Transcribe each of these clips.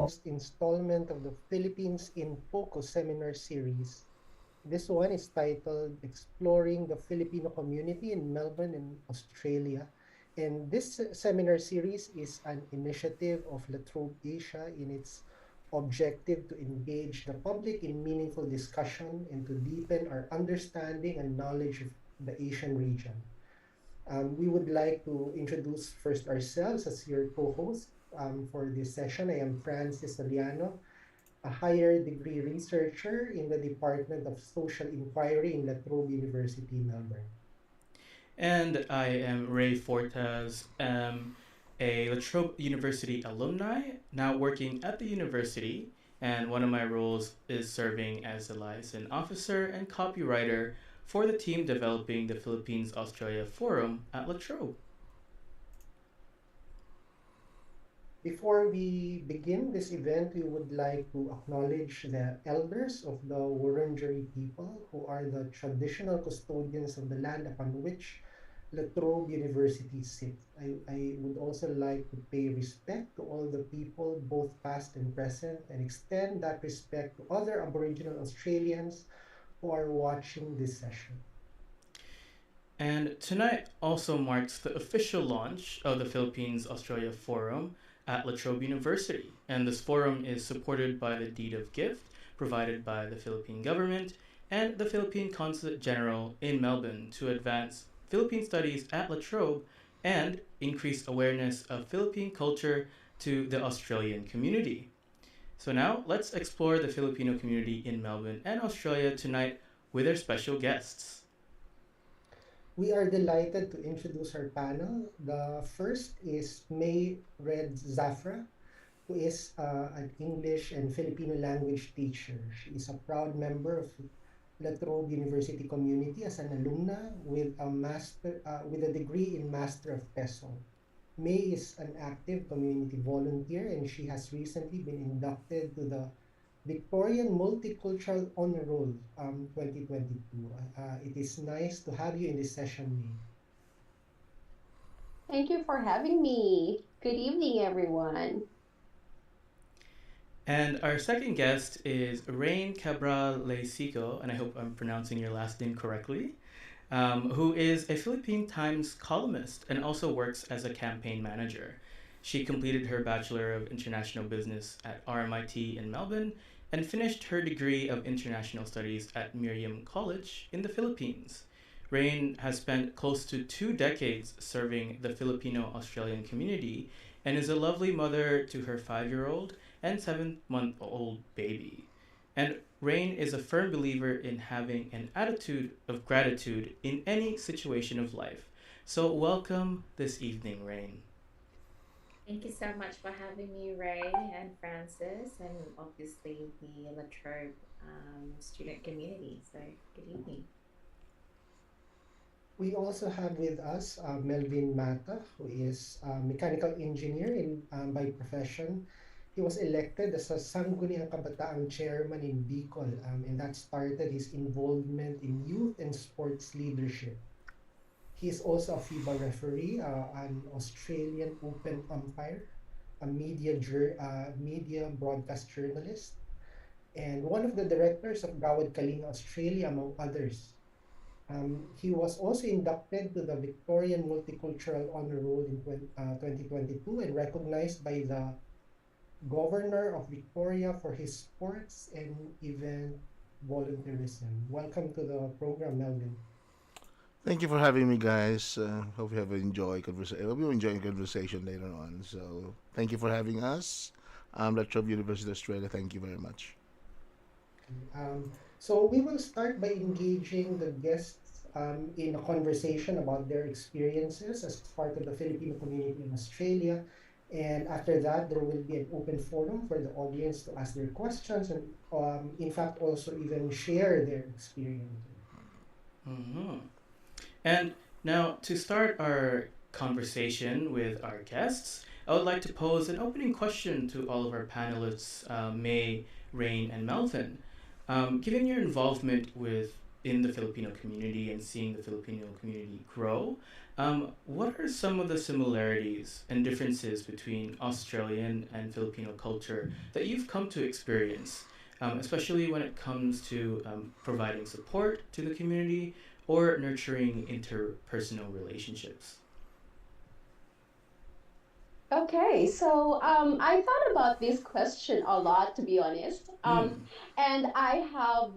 first installment of the Philippines in Focus seminar series. This one is titled Exploring the Filipino Community in Melbourne in Australia. And this seminar series is an initiative of La Trobe Asia in its objective to engage the public in meaningful discussion and to deepen our understanding and knowledge of the Asian region. We would like to introduce first ourselves as your co-host for this session. I am Francis Soriano, a higher degree researcher in the Department of Social Inquiry in La Trobe University, Melbourne. And I am Ray Fortas, a La Trobe University alumni, now working at the university, and one of my roles is serving as a liaison officer and copywriter for the team developing the Philippines Australia Forum at La Trobe. Before we begin this event, we would like to acknowledge the elders of the Wurundjeri people who are the traditional custodians of the land upon which La Trobe University sits. I would also like to pay respect to all the people, both past and present, and extend that respect to other Aboriginal Australians who are watching this session. And tonight also marks the official launch of the Philippines Australia Forum at La Trobe University. And this forum is supported by the Deed of Gift provided by the Philippine government and the Philippine Consulate General in Melbourne to advance Philippine studies at La Trobe and increase awareness of Philippine culture to the Australian community. So now let's explore the Filipino community in Melbourne and Australia tonight with our special guests. We are delighted to introduce our panel. The first is May Red Zafra, who is an English and Filipino language teacher. She is a proud member of La Trobe University community as an alumna with a degree in Master of TESOL. May is an active community volunteer and she has recently been inducted to the Victorian Multicultural Honor Roll 2022. It is nice to have you in this session, May. Thank you for having me. Good evening, everyone. And our second guest is Rain Cabral Leisico, and I hope I'm pronouncing your last name correctly, who is a Philippine Times columnist and also works as a campaign manager. She completed her Bachelor of International Business at RMIT in Melbourne and finished her degree of International Studies at Miriam College in the Philippines. Rain has spent close to 2 decades serving the Filipino Australian community and is a lovely mother to her 5-year-old and 7-month-old baby. And Rain is a firm believer in having an attitude of gratitude in any situation of life. So, welcome this evening, Rain. Thank you so much for having me, Ray and Francis, and obviously the Latrobe student community. So, good evening. We also have with us Melvin Mata, who is a mechanical engineer by profession. He was elected as a Sangguniang Kabataang chairman in Bicol, and that started his involvement in youth and sports leadership. He is also a FIBA referee, an Australian Open umpire, a media broadcast journalist, and one of the directors of Gawad Kalinga Australia, among others. He was also inducted to the Victorian Multicultural Honor Roll in 2022 and recognized by the Governor of Victoria for his sports and event volunteerism. Welcome to the program, Melvin. Thank you for having me, guys. Hope you have enjoyed conversation. Hope you enjoy conversation later on. So, thank you for having us. La Trobe University Australia. Thank you very much. So we will start by engaging the guests in a conversation about their experiences as part of the Filipino community in Australia. And after that, there will be an open forum for the audience to ask their questions and, in fact, also even share their experiences. Mm-hmm. And now, to start our conversation with our guests, I would like to pose an opening question to all of our panelists, May, Rain, and Melvin. Given your involvement with in the Filipino community and seeing the Filipino community grow. What are some of the similarities and differences between Australian and Filipino culture that you've come to experience, especially when it comes to providing support to the community or nurturing interpersonal relationships? Okay, so I thought about this question a lot, to be honest. Mm, And I have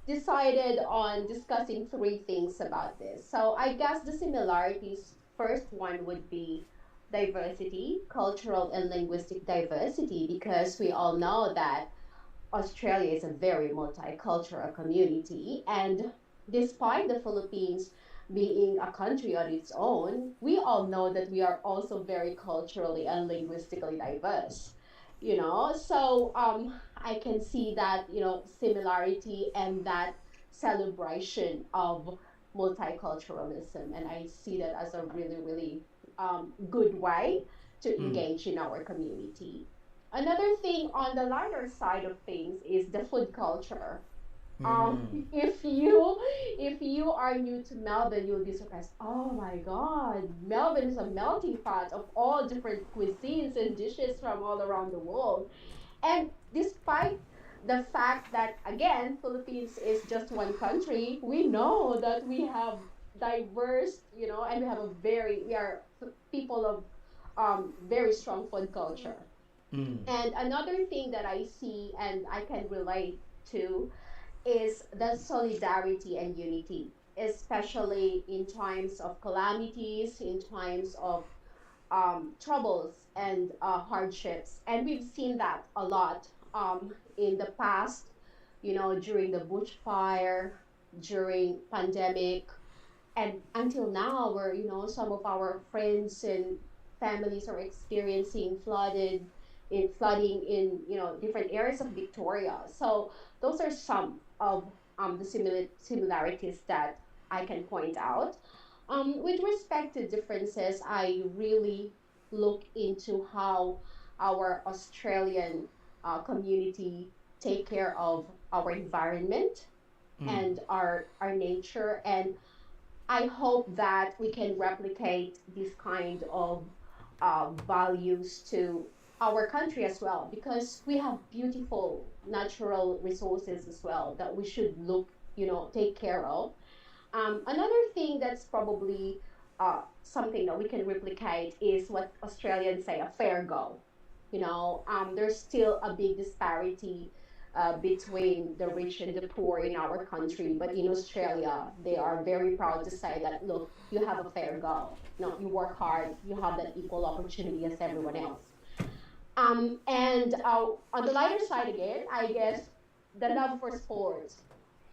decided on discussing three things about this. So I guess the similarities, first one would be diversity, cultural and linguistic diversity, because we all know that Australia is a very multicultural community. And despite the Philippines being a country on its own, we all know that we are also very culturally and linguistically diverse. So I can see that, similarity and that celebration of multiculturalism. And I see that as a really, really good way to mm, engage in our community. Another thing on the lighter side of things is the food culture. mm, If you are new to Melbourne, you'll be surprised. Oh my God, Melbourne is a melting pot of all different cuisines and dishes from all around the world. And despite the fact that, again, Philippines is just one country, we know that we have diverse, and we are people of very strong food culture. mm, And another thing that I see and I can relate to is the solidarity and unity, especially in times of calamities, in times of troubles and hardships. And we've seen that a lot in the past, during the bushfire, during pandemic, and until now, where some of our friends and families are experiencing flooding in different areas of Victoria. So those are some of the similarities that I can point out. With respect to differences, I really look into how our Australian community take care of our environment mm, and our nature. And I hope that we can replicate this kind of values to our country as well, because we have beautiful natural resources as well that we should take care of. Another thing that's probably something that we can replicate is what Australians say, a fair go. There's still a big disparity between the rich and the poor in our country. But in Australia, they are very proud to say that, look, you have a fair go. You work hard, you have that equal opportunity as everyone else. And on the lighter side again, I guess the love for sports.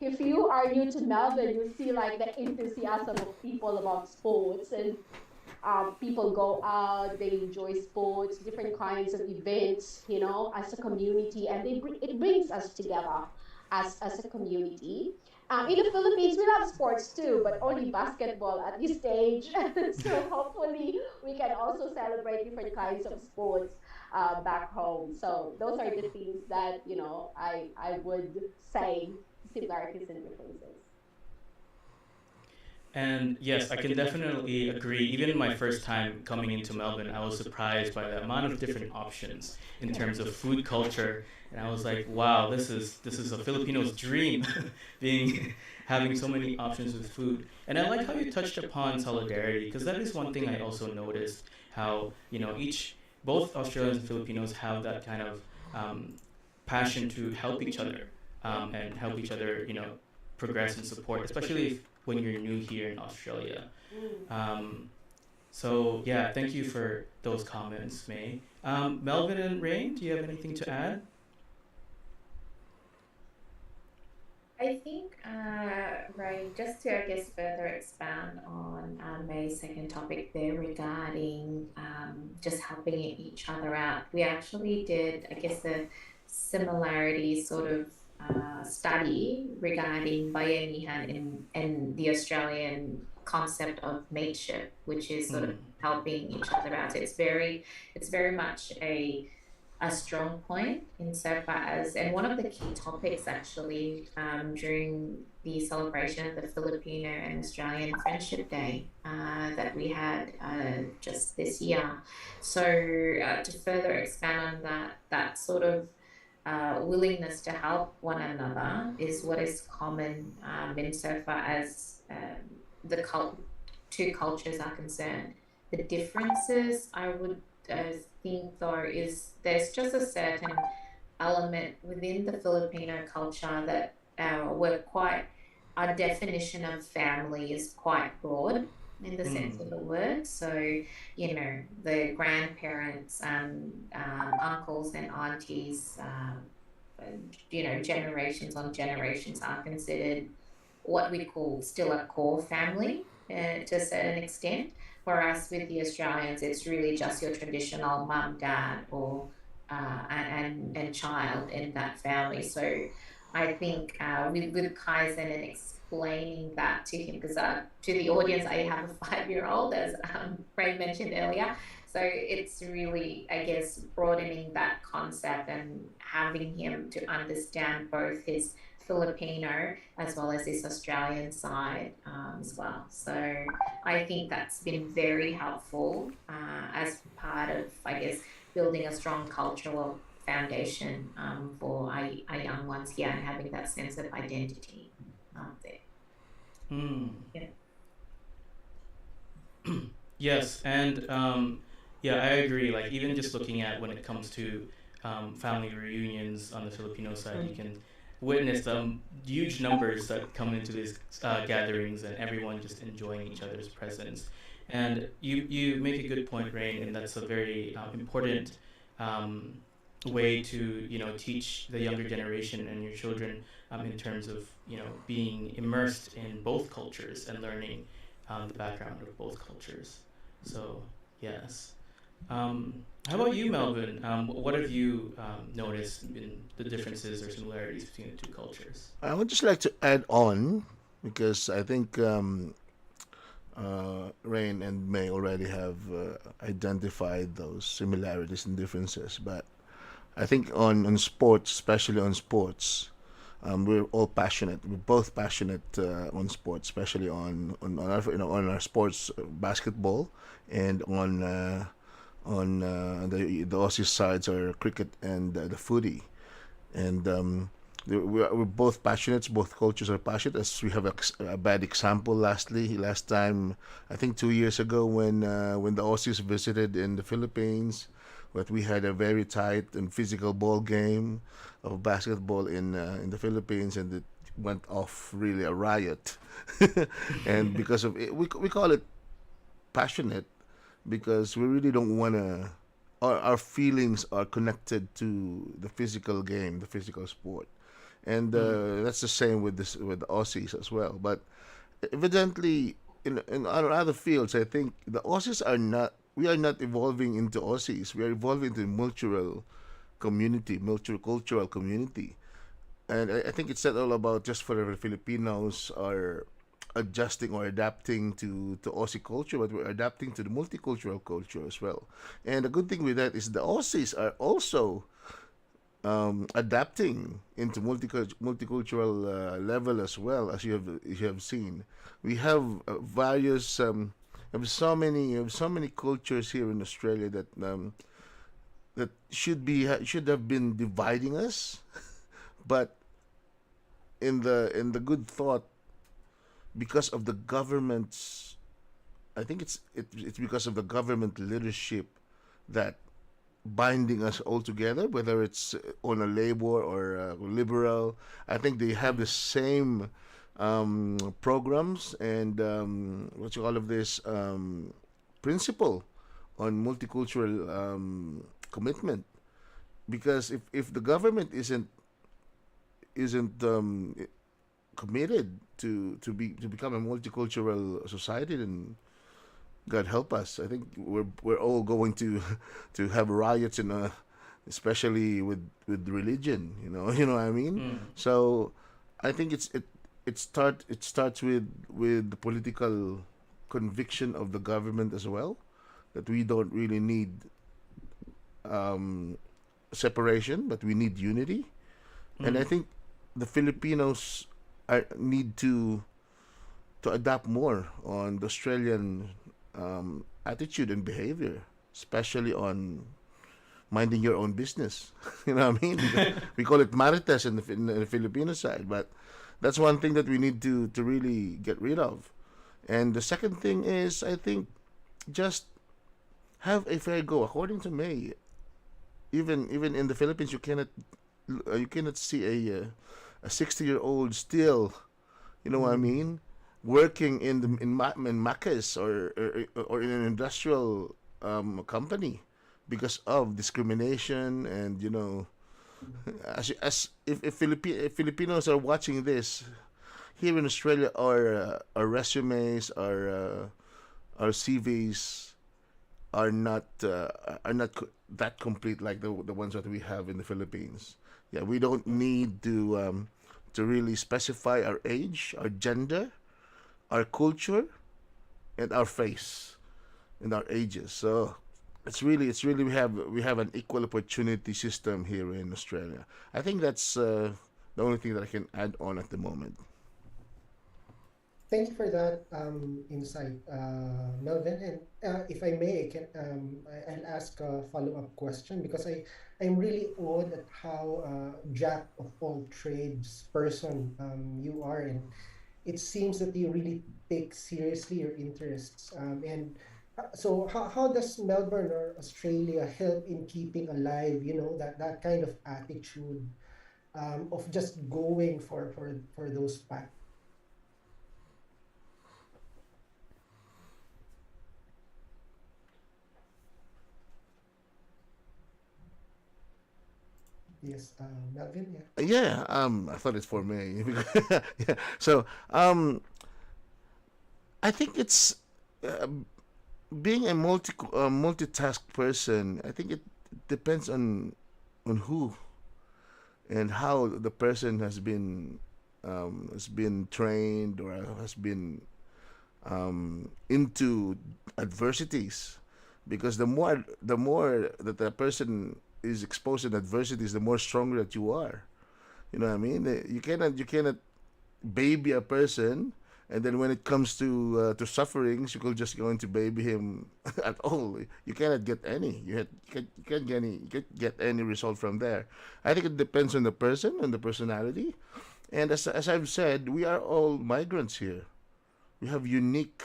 If you are new to Melbourne, you see like the enthusiasm of people about sports, and people go out, they enjoy sports, different kinds of events, as a community, and it brings us together as a community. In the Philippines, we love sports too, but only basketball at this stage. So hopefully, we can also celebrate different kinds of sports back home. So those are the things that I would say similarities and differences. And yes, I can definitely agree. Even my first time coming into Melbourne, I was surprised by the amount of different options in terms of food culture, and I was like, "Wow, this is a Filipino's dream, being having so many options with food." And I like how you touched upon solidarity, because that is one thing I also noticed, how each both Australians and Filipinos have that kind of um, passion to help each other, and help each other, progress and support, especially when you're new here in Australia. Mm. Um, so yeah, thank you for those comments, May. Melvin and Rain, do you have anything to add? I think, right, just to, I guess, further expand on May's second topic there regarding just helping each other out, we actually did, I guess, the similarity sort of study regarding bayanihan in the Australian concept of mateship, which is sort of Mm, helping each other out. So it's very much a a strong point insofar as, and one of the key topics actually during the celebration of the Filipino and Australian Friendship Day that we had just this year. So to further expand on that, that sort of willingness to help one another is what is common insofar as two cultures are concerned. The differences I would think though is there's just a certain element within the Filipino culture that we're quite, our definition of family is quite broad in the sense Mm. of the word. So, you know, the grandparents and uncles and aunties, you know, generations on generations are considered what we call still a core family to a certain extent. Whereas with the Australians, it's really just your traditional mum, dad, or and child in that family. So I think with Kaizen and explaining that to him, because to the audience, I have a 5-year old, as Ray mentioned earlier. So it's really, I guess, broadening that concept and having him to understand both his Filipino as well as this Australian side as well. So I think that's been very helpful as part of, I guess, building a strong cultural foundation for our young ones here and having that sense of identity there. Mm. Yeah. Yes, and yeah, I agree. Like even just looking at when it comes to family reunions on the Filipino side, you Mm. can witness the huge numbers that come into these gatherings, and everyone just enjoying each other's presence. And you make a good point, Rain, and that's a very important um, way to teach the younger generation and your children in terms of being immersed in both cultures and learning the background of both cultures. So yes. How about you, Melvin? What have you noticed in the differences or similarities between the two cultures? I would just like to add on because I think Rain and May already have identified those similarities and differences. But I think on sports, especially on sports, we're all passionate. We're both passionate on sports, especially on our on our sports, basketball, and on the Aussie sides are cricket and the footy. And we're both passionate. Both cultures are passionate. As we have a bad example last time, I think 2 years ago when the Aussies visited in the Philippines, but we had a very tight and physical ball game of basketball in the Philippines, and it went off really a riot. And because of it, we call it passionate because we really don't want to. Our feelings are connected to the physical game, the physical sport, and Mm. that's the same with this with the Aussies as well. But evidently, in other fields, I think the Aussies are not. We are not evolving into Aussies. We are evolving into multicultural community, multicultural community, and I think it's not all about just for the Filipinos are adjusting or adapting to Aussie culture, but we're adapting to the multicultural culture as well. And the good thing with that is the Aussies are also adapting into multicultural level as well as you have seen. We have various have so many cultures here in Australia that should have been dividing us, but in the good thought because of the government's I think it's because of the government leadership that binding us all together, whether it's on a labor or liberal. I think they have the Mm. same programs and what you call of this principle on multicultural commitment. Because if the government isn't committed to become a multicultural society, then God help us. I think we're all going to to have riots in especially with religion. You know what I mean. Mm. So I think it starts with the political conviction of the government as well that we don't really need separation, but we need unity. And I Mm. think the Filipinos need to adapt more on the Australian attitude and behavior, especially on minding your own business. You know what I mean? Because we call it marites in the Filipino side, but that's one thing that we need to really get rid of. And the second thing is, I think, just have a fair go. According to me, even in the Philippines, you cannot see a 60-year-old still, you know what I Mm. mean, working in Macas or in an industrial company because of discrimination. And as if Filipinos are watching this here in Australia, our resumes, our CVs are not that complete like the ones that we have in the Philippines. Yeah, we don't need to really specify our age, our gender, our culture, and our face and our ages. So it's really we have an equal opportunity system here in Australia. I think that's the only thing that I can add on at the moment. Thank you for that insight, Melvin. And if I may, I'll ask a follow-up question because I'm really awed at how jack of all trades person you are, and it seems that you really take seriously your interests. And so, how does Melbourne or Australia help in keeping alive, that kind of attitude of just going for those paths? Yes, Melvin, yeah. Yeah, I thought it's for me. Yeah. So, I think it's uh, being a multitask person. I think it depends on who and how the person has been trained or has been into adversities, because the more that the person is exposed in adversities, the more stronger that you are. You know what I mean? You cannot baby a person, and then when it comes to sufferings, you could just going to baby him at all. You cannot get any. You can't get any. You can't get any result from there. I think it depends on the person and the personality. And as I've said, we are all migrants here. We have unique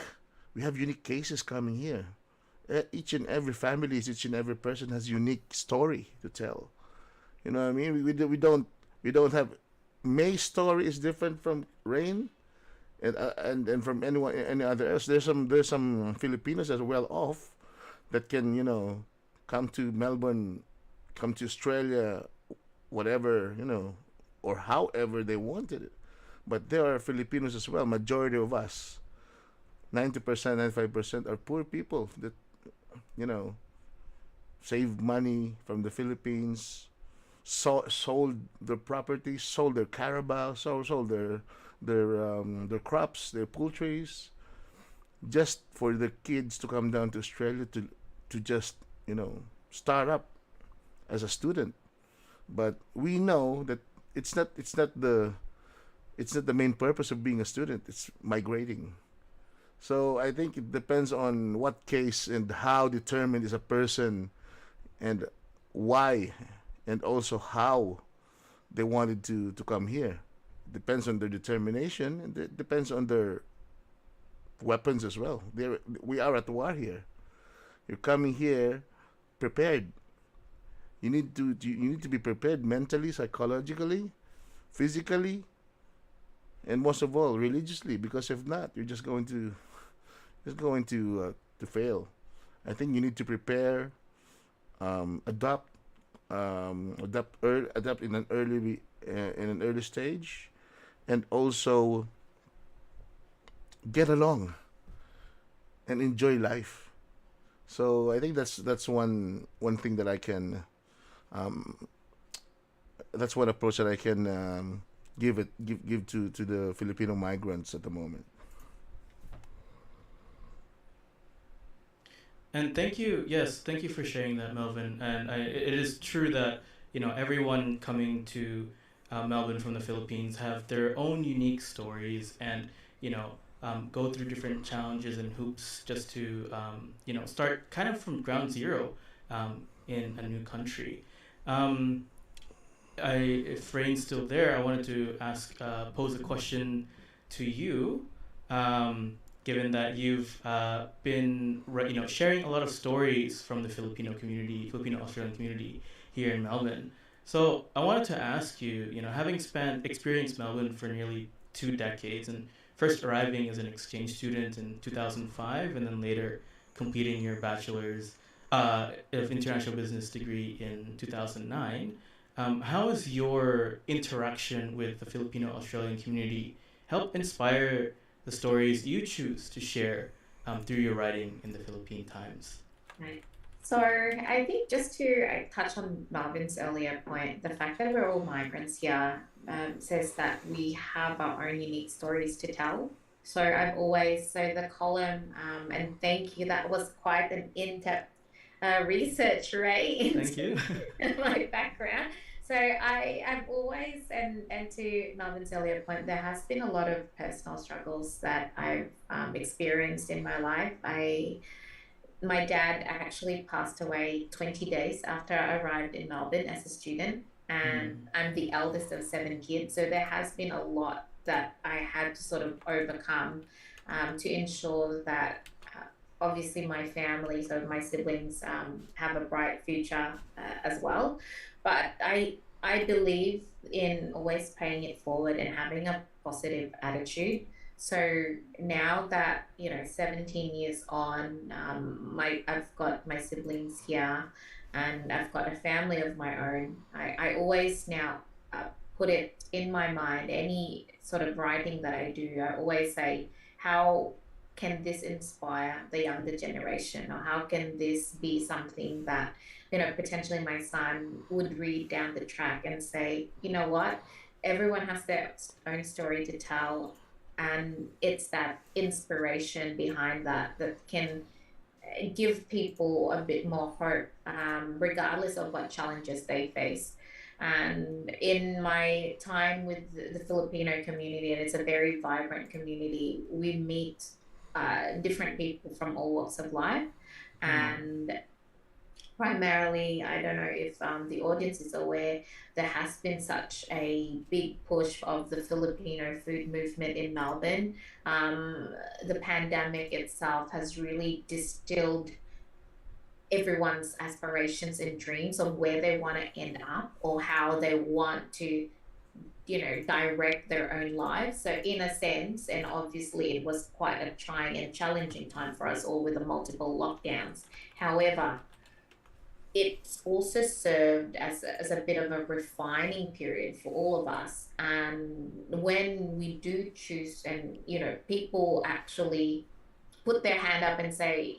we have unique cases coming here. Each and every family, each and every person has unique story to tell. You know what I mean? We don't have May's story is different from Rain and from anyone any other else. There's some Filipinos that are well off that can come to Melbourne, come to Australia, whatever or however they wanted it. But there are Filipinos as well. Majority of us, 90%, 95% are poor people that you know saved money from the Philippines, sold their property, sold their carabao, sold their crops, their poultries, just for the kids to come down to Australia to just start up as a student. But we know that it's not the main purpose of being a student. It's migrating. So I think it depends on what case and how determined is a person, and why, and also how they wanted to come here. Depends on their determination, and it depends on their weapons as well. We are at war here. You're coming here prepared. You need to be prepared mentally, psychologically, physically, and most of all religiously. Because if not, you're just going to fail. I think you need to prepare, adapt, adapt in an early stage, and also get along and enjoy life. So I think that's one thing that I can um, that's one approach that I can give to the Filipino migrants at the moment. And thank you, yes, thank you for sharing that, Melvin. And it is true that everyone coming to Melbourne from the Philippines have their own unique stories, and go through different challenges and hoops just to start kind of from ground zero in a new country. Um, if Rain's still there, I wanted to pose a question to you. Given that you've been sharing a lot of stories from the Filipino Australian community here in Melbourne. So I wanted to ask you, having spent experienced Melbourne for nearly 2 decades, and first arriving as an exchange student in 2005, and then later completing your bachelor's of international business degree in 2009. How has your interaction with the Filipino Australian community helped inspire the stories you choose to share through your writing in the Philippine Times? Right. So I think just to touch on Marvin's earlier point, the fact that we're all migrants here says that we have our own unique stories to tell. So I've always, so the column, and thank you, that was quite an in-depth research, right, Thank you. into my background. So I've always, and to Marvin's earlier point, there has been a lot of personal struggles that I've experienced in my life. My dad actually passed away 20 days after I arrived in Melbourne as a student, and Mm. I'm the eldest of 7 kids. So there has been a lot that I had to sort of overcome to ensure that obviously my family, so my siblings, have a bright future as well. But I believe in always paying it forward and having a positive attitude. So now that 17 years on, my I've got my siblings here, and I've got a family of my own. I always now put it in my mind. Any sort of writing that I do, I always say, how can this inspire the younger generation, or how can this be something that potentially my son would read down the track and say, you know what, everyone has their own story to tell, and it's that inspiration behind that that can give people a bit more hope, regardless of what challenges they face. And in my time with the Filipino community, and it's a very vibrant community, we meet different people from all walks of life. Mm. And primarily, I don't know if the audience is aware, there has been such a big push of the Filipino food movement in Melbourne. Um, the pandemic itself has really distilled everyone's aspirations and dreams of where they want to end up, or how they want to direct their own lives. So in a sense, and obviously it was quite a trying and challenging time for us all with the multiple lockdowns. However, it's also served as a bit of a refining period for all of us. And when we do choose, and people actually put their hand up and say,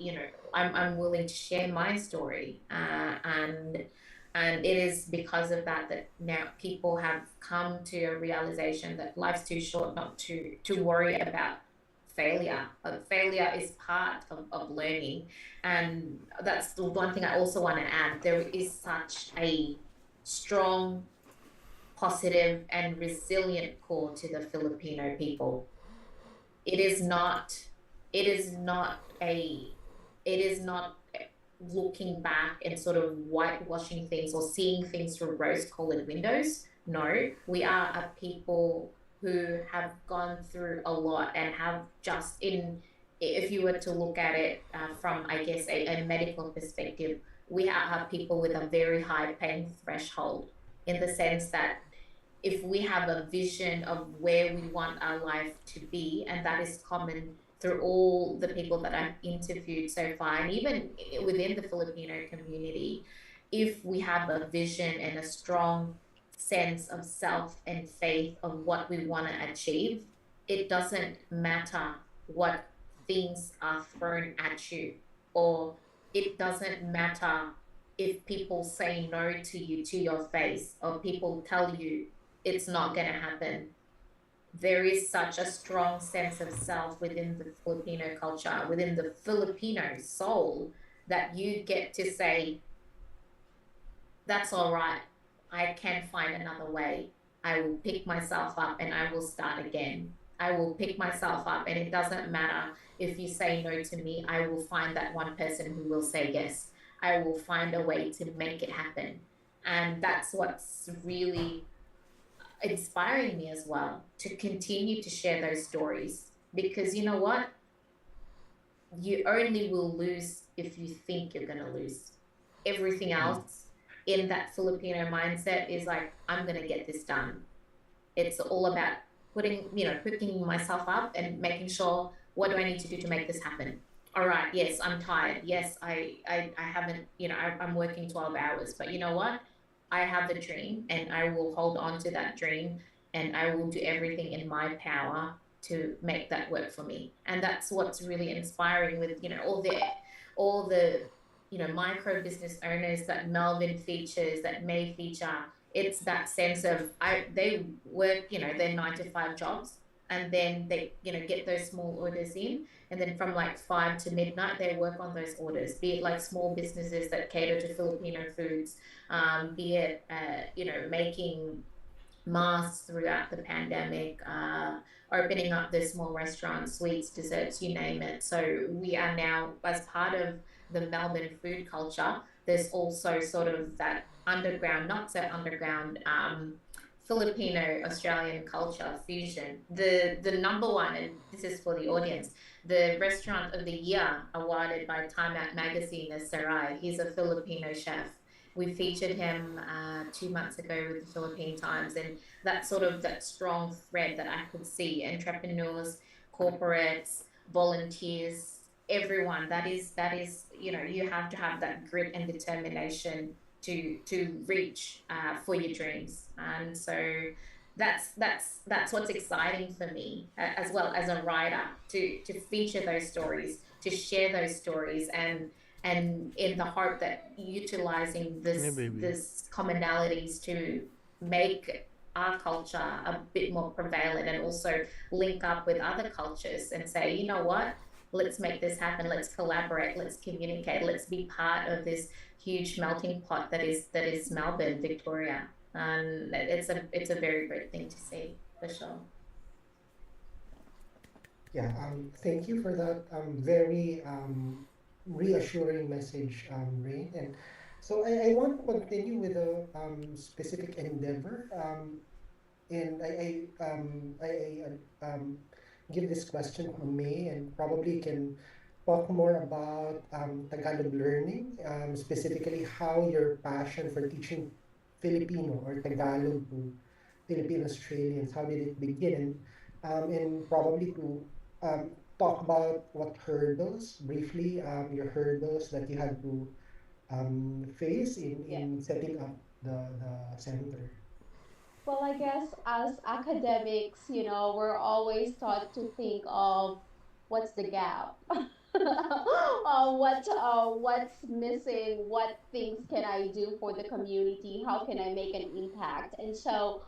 I'm willing to share my story, and it is because of that that now people have come to a realization that life's too short not to worry about failure. Failure is part of learning, and that's the one thing I also want to add. There is such a strong, positive, and resilient core to the Filipino people. It is not. It is not a. It is not looking back and sort of whitewashing things or seeing things through rose-colored windows. No, we are a people who have gone through a lot and have just in. If you were to look at it from, I guess, a medical perspective, we are people with a very high pain threshold, in the sense that if we have a vision of where we want our life to be, and that is common through all the people that I've interviewed so far, and even within the Filipino community, if we have a vision and a strong sense of self and faith of what we want to achieve, it doesn't matter what things are thrown at you, or it doesn't matter if people say no to you to your face, or people tell you it's not going to happen. There is such a strong sense of self within the Filipino culture, within the Filipino soul, that you get to say, that's all right. I can find another way. I will pick myself up and I will start again. I will pick myself up, and it doesn't matter if you say no to me, I will find that one person who will say yes. I will find a way to make it happen. And that's what's really inspiring me as well, to continue to share those stories. Because you know what? You only will lose if you think you're going to lose. Everything Mm. else in that Filipino mindset is like, I'm going to get this done. It's all about picking myself up and making sure, what do I need to do to make this happen? All right, yes, I'm tired. Yes, I haven't, I'm working 12 hours, but you know what? I have the dream and I will hold on to that dream, and I will do everything in my power to make that work for me. And that's what's really inspiring with, all the micro business owners that Melbourne features, that May feature. It's that sense of, they work, their 9 to 5 jobs, and then they, get those small orders in, and then from like 5 to midnight they work on those orders, be it like small businesses that cater to Filipino foods, be it making masks throughout the pandemic, opening up the small restaurants, sweets, desserts, you name it. So we are now, as part of the Melbourne food culture, there's also sort of that underground, not so underground, Filipino Australian culture fusion. The number one, and this is for the audience, the restaurant of the year awarded by Time Out magazine is Sarai. He's a Filipino chef. We featured him 2 months ago with the Philippine Times, and that sort of, that strong thread that I could see, entrepreneurs, corporates, volunteers, everyone. That is, you have to have that grit and determination to reach for your dreams. And so that's what's exciting for me, as well as a writer, to feature those stories, to share those stories, and in the hope that utilizing Yeah, this baby. this commonalities to make our culture a bit more prevalent, and also link up with other cultures and say, you know what, let's make this happen, let's collaborate, let's communicate, let's be part of this huge melting pot that is Melbourne, Victoria. And it's a very great thing to see, for sure. Yeah, thank you for that very reassuring message, Rain. And so I want to continue with a specific endeavor. And I give this question to May, and probably can talk more about Tagalog learning, specifically how your passion for teaching Filipino or Tagalog to Filipino Australians, how did it begin? And probably to um, talk about what hurdles, briefly, your hurdles that you had to face Yeah. in setting up the center. Well, I guess as academics, we're always taught to think of what's the gap, what's missing, what things can I do for the community, how can I make an impact. And so,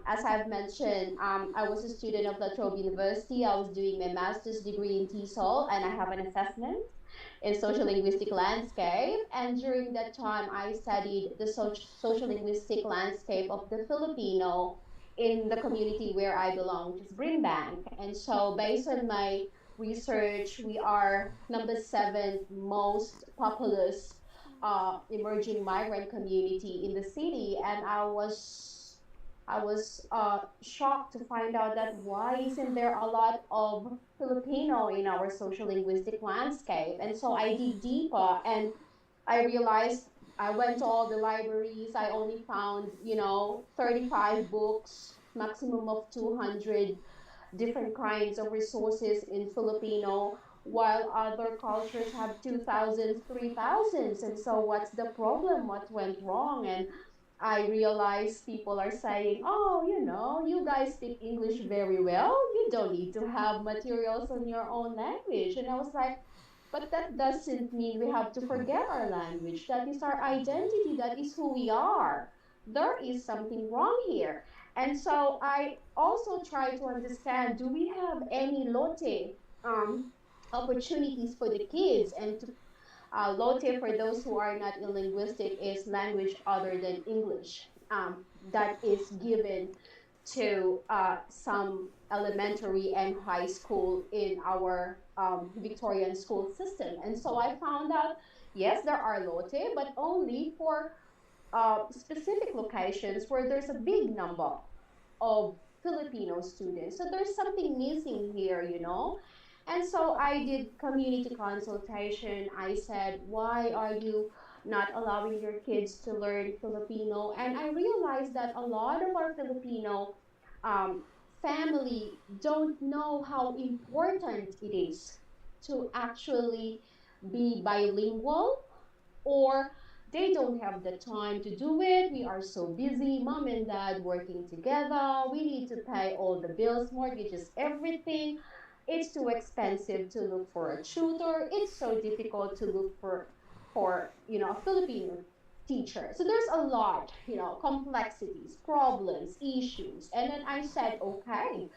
as I've mentioned, I was a student of La Trobe University. I was doing my master's degree in TESOL, and I have an assessment in social linguistic landscape. And during that time, I studied the social linguistic landscape of the Filipino in the community where I belong, which is Brimbank. And so, based on my research, we are number seven most populous emerging migrant community in the city. And I was shocked to find out that why isn't there a lot of Filipino in our social linguistic landscape? And so I dig deeper, and I realized I went to all the libraries. I only found, 35 books, maximum of 200 different kinds of resources in Filipino, while other cultures have 2,000s, 3,000s. And so, what's the problem? What went wrong? And I realize people are saying, oh, you guys speak English very well. You don't need to have materials in your own language. And I was like, but that doesn't mean we have to forget our language. That is our identity. That is who we are. There is something wrong here. And so I also try to understand, do we have any lote um, opportunities for the kids? And lote, for those who are not in linguistic, is language other than English. that is given to some elementary and high school in our Victorian school system. And so I found out, yes, there are lote, but only for specific locations where there's a big number of Filipino students. So there's something missing here, you know? And so I did community consultation. I said, why are you not allowing your kids to learn Filipino? And I realized that a lot of our Filipino um, family don't know how important it is to actually be bilingual, or they don't have the time to do it. We are so busy, mom and dad working together. We need to pay all the bills, mortgages, everything. It's too expensive to look for a tutor. It's so difficult to look for a Filipino teacher. So there's a lot, complexities, problems, issues. And then I said, okay,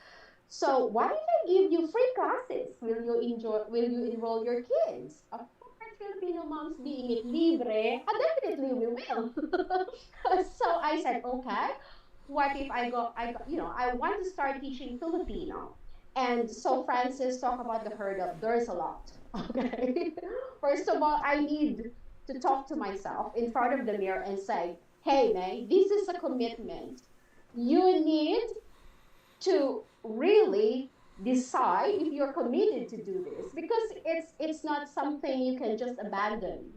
so what if I give you free classes? Will you enroll your kids? Of course, Filipino moms being it libre, definitely we will. So I said, okay, what if I want to start teaching Filipino. And so Francis talk about the hurdle. There's a lot. Okay. First of all, I need to talk to myself in front of the mirror and say, hey, May, this is a commitment. You need to really decide if you're committed to do this, because it's not something you can just abandon.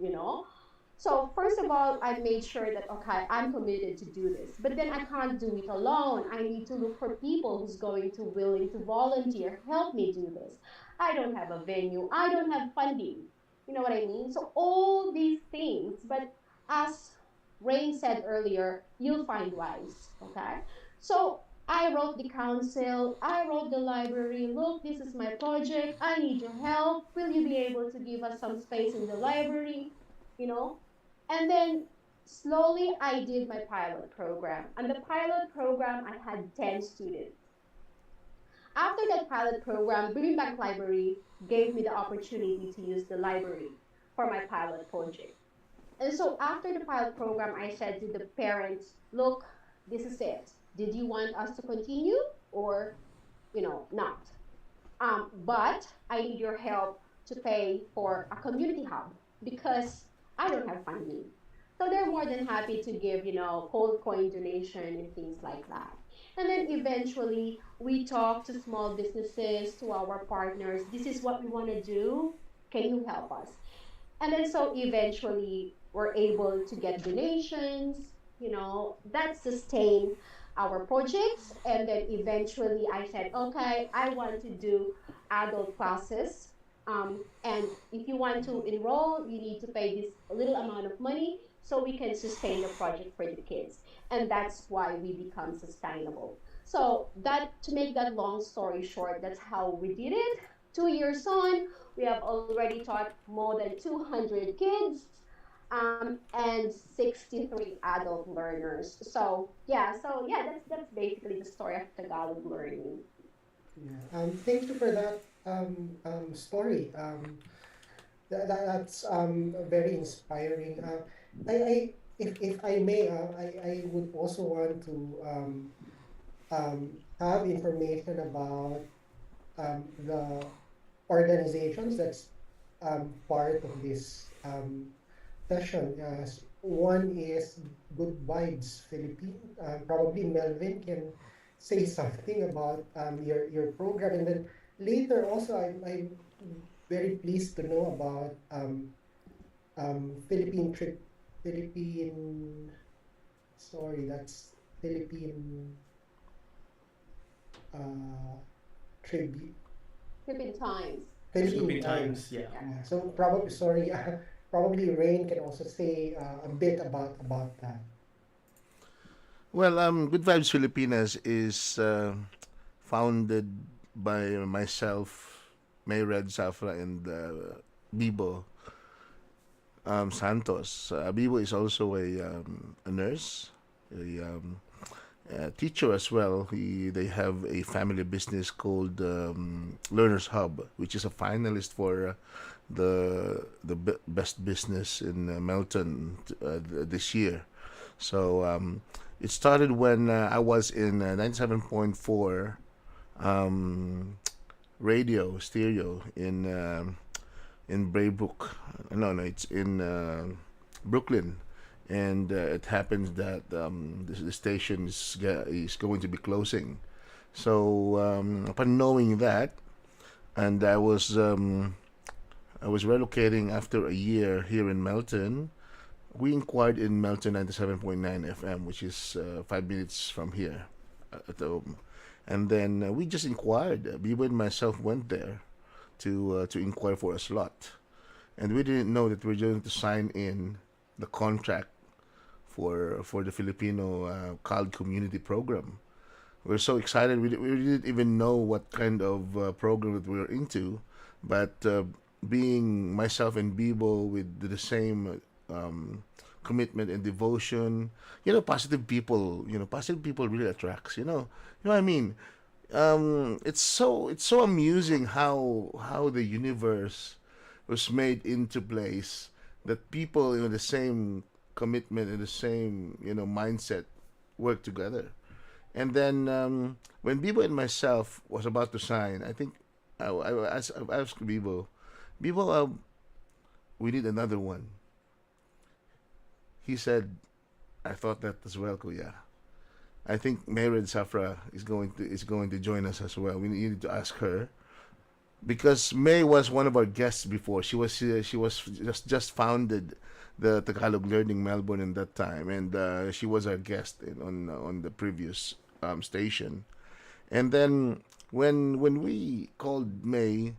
So first of all, I made sure that okay, I'm committed to do this, but then I can't do it alone. I need to look for people who's going to willing to volunteer, help me do this. I don't have a venue, I don't have funding, you know what I mean? So all these things, but as Rain said earlier, you'll find ways. Okay, so I wrote the council, I wrote the library. Look, this is my project. I need your help. Will you be able to give us some space in the library? You know? And then slowly I did my pilot program. And the pilot program, I had 10 students. After that pilot program, Green Bank Library gave me the opportunity to use the library for my pilot project. And so after the pilot program, I said to the parents, look, this is it. Did you want us to continue or, not? But I need your help to pay for a community hub because I don't have funding. So they're more than happy to give, cold coin donation and things like that. And then eventually we talk to small businesses, to our partners. This is what we want to do. Can you help us? And then so eventually we're able to get donations, that sustain our projects. And then eventually I said, okay, I want to do adult classes. And if you want to enroll, you need to pay this little amount of money so we can sustain the project for the kids. And that's why we become sustainable. So that, to make that long story short, that's how we did it. 2 years on, we have already taught more than 200 kids, and 63 adult learners. So yeah, that's basically the story of Tagalog learning. Yeah. Thank you for that story. That's very inspiring. If I may, I would also want to have information about the organizations that's part of this session. One is Good Vibes Philippine. Probably Melvin can say something about your program, and then later also I'm very pleased to know about Philippine trip, Philippine. Sorry, that's Philippine uh, tribute. Philippine Times. Philippine Philippine Times. Times, yeah. Yeah. So probably sorry, probably Rain can also say a bit about that. Well, Good Vibes Filipinas is founded by myself, Mayred Zafra, and Bibo Santos. Bibo is also a nurse, a teacher as well. They have a family business called Learners Hub, which is a finalist for best business in Melton this year. So it started when I was in 97.4 um, radio stereo in Braybrook. No, no, it's in Brooklyn, and it happens that the station is going to be closing. So upon knowing that, and I was relocating after a year here in Melton. We inquired in Melton 97.9 FM, which is 5 minutes from here at home. And then we just inquired. Bibo and myself went there to inquire for a slot. And we didn't know that we are going to sign in the contract for the Filipino CALD community program. We're so excited. We didn't even know what kind of program that we were into, but being myself and Bibo with the same commitment and devotion, positive people really attracts. You know what I mean. It's so amusing how the universe was made into place that people the same commitment and the same mindset work together. And then when Bibo and myself was about to sign, I think I asked Bibo, we need another one. He said, I thought that as well, Kuya. I think Mered Safra is going to join us as well. We needed to ask her because May was one of our guests before. She was just founded the Tagalog Learning Melbourne in that time, and she was our guest on the previous station. And then when we called May,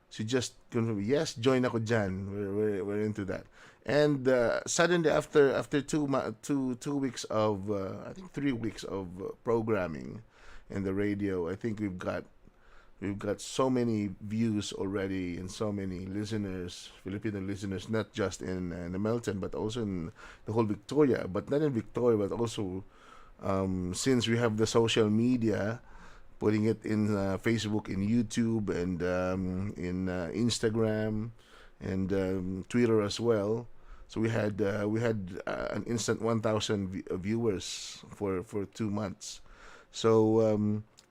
she just confirmed, yes, join ako dyan. We're into that. And suddenly after 2 weeks of I think 3 weeks of programming in the radio, I think we've got so many views already and so many listeners, Filipino listeners, not just in the Melton but also in the whole Victoria, but not in Victoria, but also since we have the social media, putting it in Facebook, in YouTube, and in Instagram, and Twitter as well. So we had an instant 1,000 viewers for 2 months. So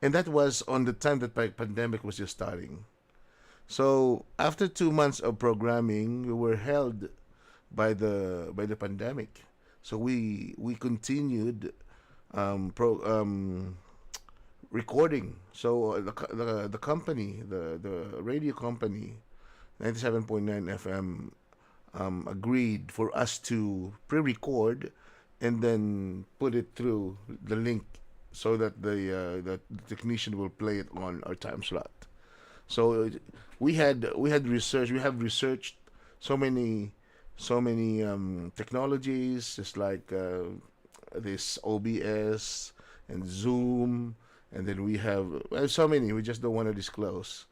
and that was on the time that pandemic was just starting. So after 2 months of programming, we were held by the pandemic. So we continued recording. So the company, the radio company, 97.9 FM, agreed for us to pre-record and then put it through the link so that the technician will play it on our time slot. So we have researched so many technologies, just like this OBS and Zoom, and then we have so many we just don't want to disclose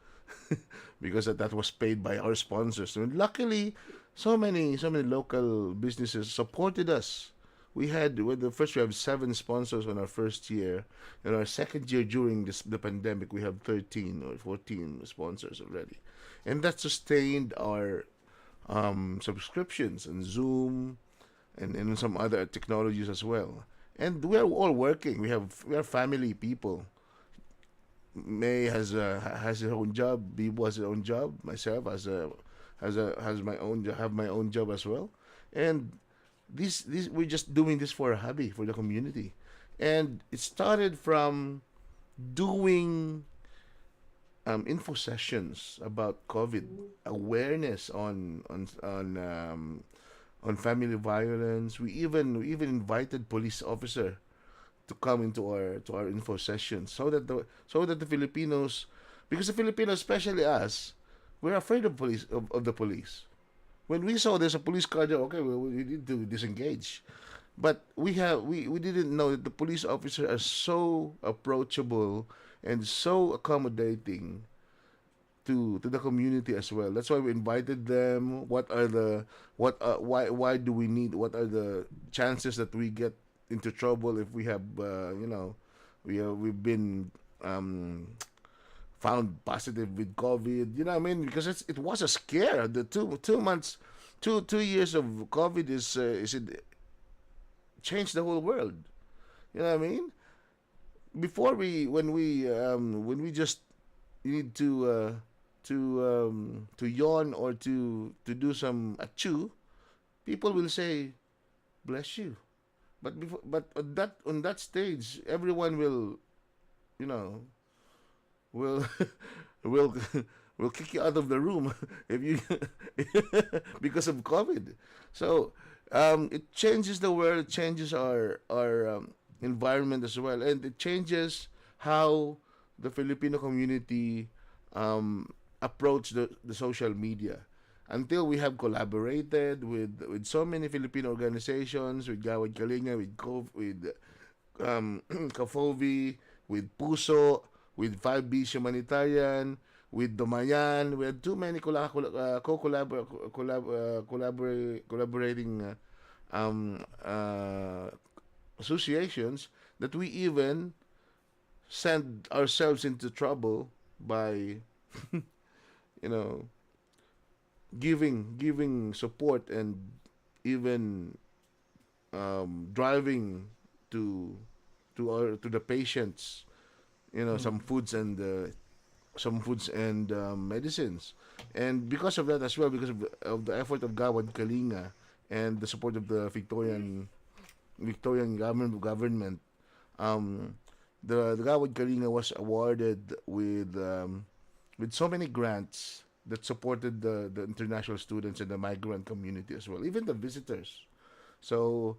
because that was paid by our sponsors. And luckily, so many local businesses supported us. We have 7 sponsors on our first year. In our second year during the pandemic, we have 13 or 14 sponsors already, and that sustained our subscriptions and Zoom and some other technologies as well. And we are all working. We are family people. May has her own job. Bibo has her own job. Myself has my own job as well. And this we're just doing this for a hobby for the community. And it started from doing info sessions about COVID, awareness on family violence. We even invited police officer to come into our info sessions so that the Filipinos, because the Filipinos, especially us, we're afraid of the police. When we saw there's a police car there, okay, we need to disengage. But we didn't know that the police officers are so approachable and so accommodating to the community as well. That's why we invited them. Why do we need? What are the chances that we get into trouble if we have we've been found positive with COVID? You know what I mean? Because it was a scare. The 2 months, 2 years of COVID is changed the whole world. You know what I mean? Before when we just need to yawn or to do some achu, people will say bless you. But before, but on that stage, everyone will, you know, will will will kick you out of the room if you because of COVID. So it changes the world, changes our environment as well, and it changes how the Filipino community approach the social media. Until we have collaborated with so many Filipino organizations, with Gawad Kalinga, with Kafovi, with Puso, with 5B's Humanitarian, with Domayan. We had too many collaborating associations that we even send ourselves into trouble by, you know, giving support and even driving to to the patients, Mm. some foods and medicines. And because of that as well, because of the effort of Gawad Kalinga and the support of the Victorian government, um, the Gawad Kalinga was awarded with so many grants that supported the international students and the migrant community as well, even the visitors. So